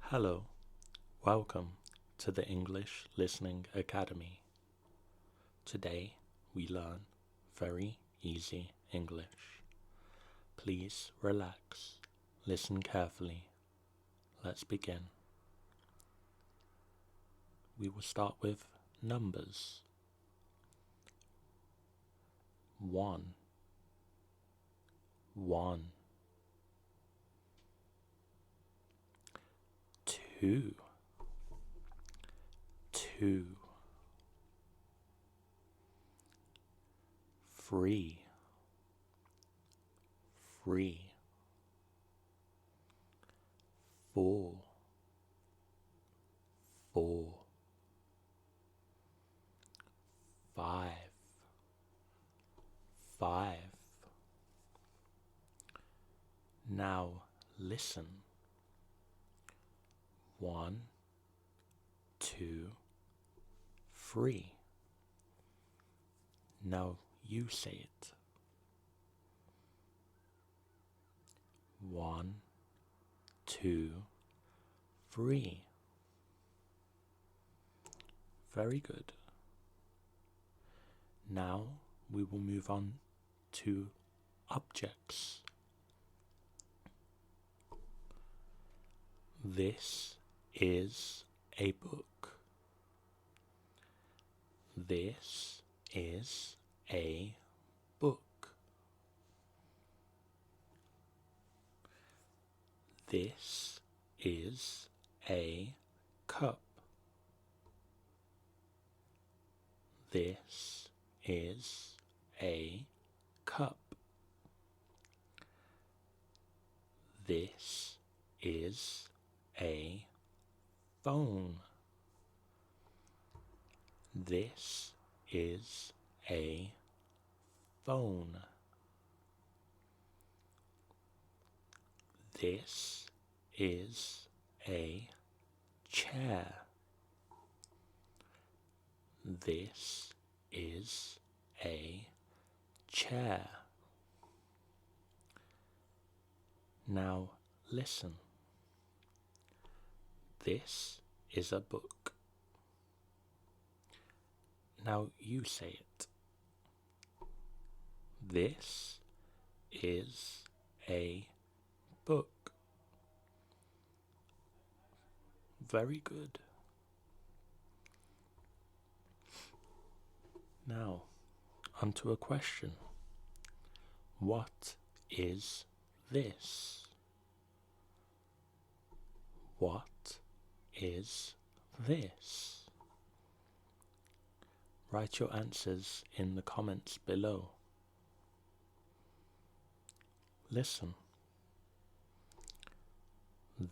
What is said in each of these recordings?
Hello, welcome to the English Listening Academy. Today we learn very easy English. Please relax, listen carefully. Let's begin. We will start with numbers. 1, 1, 2, 2, 3, 3, 4, 4, 5, 5. Now listen. 1, 2, 3. Now you say it. 1, 2, 3. Very good. Now we will move on to objects. This is a book. This is a book. This is a cup. This is a cup. This is a phone. This is a phone. This is a chair. This is a chair. Now listen. This is a book. Now you say it. This is a book. Very good. Now, onto a question. What is this? What is this? Write your answers in the comments below. Listen.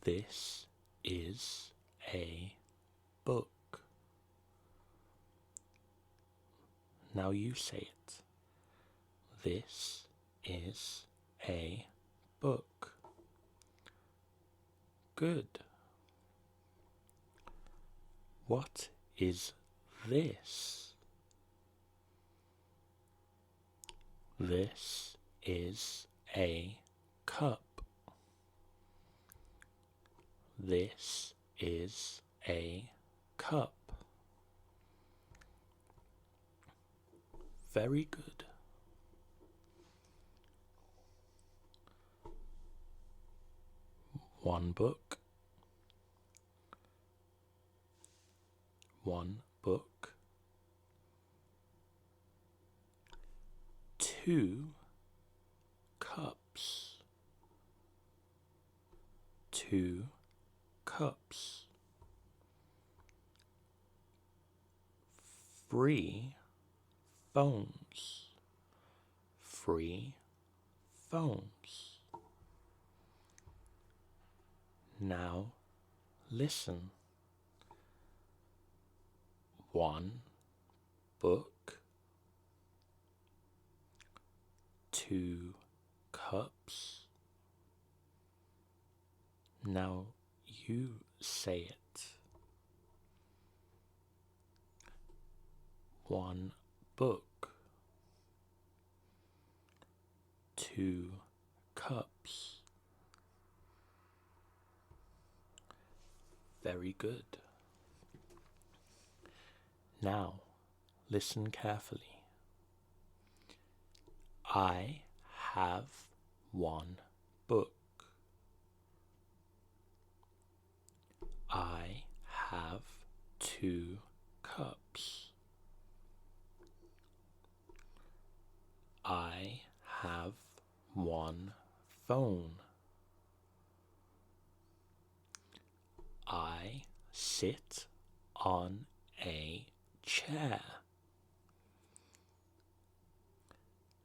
This is a book. Now you say it. This is a book. Good. What is this? This is a cup. This is a cup. Very good. One book. One book. 2 cups. 2 cups. 3 phones. 3 phones. Now listen. 1 book. 2 cups. Now you say it. 1 book. 2 cups. Very good. Now, listen carefully. I have one book. I have two cups. I have one phone. I sit on a chair.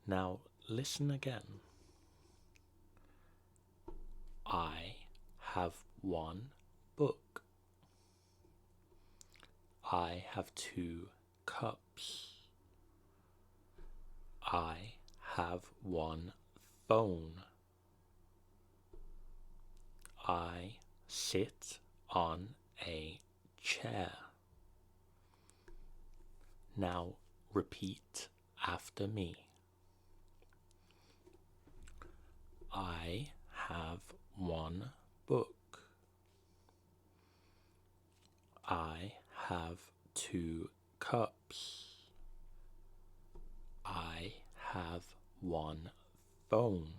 Now listen again. I have one book. I have two cups. I have one phone. I sit on a chair. Now repeat after me. I have one book. I have two cups. I have one phone.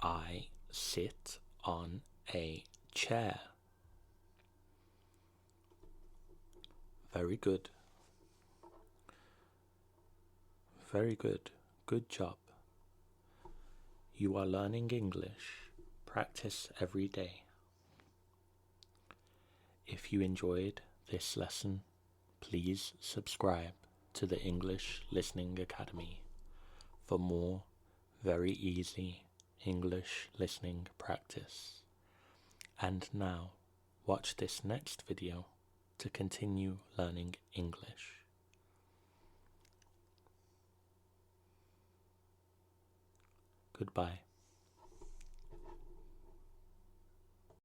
I sit on a chair. Very good. Very good. Good job. You are learning English. Practice every day. If you enjoyed this lesson, please subscribe to the English Listening Academy for more very easy English listening practice. And now, watch this next video to continue learning English. Goodbye.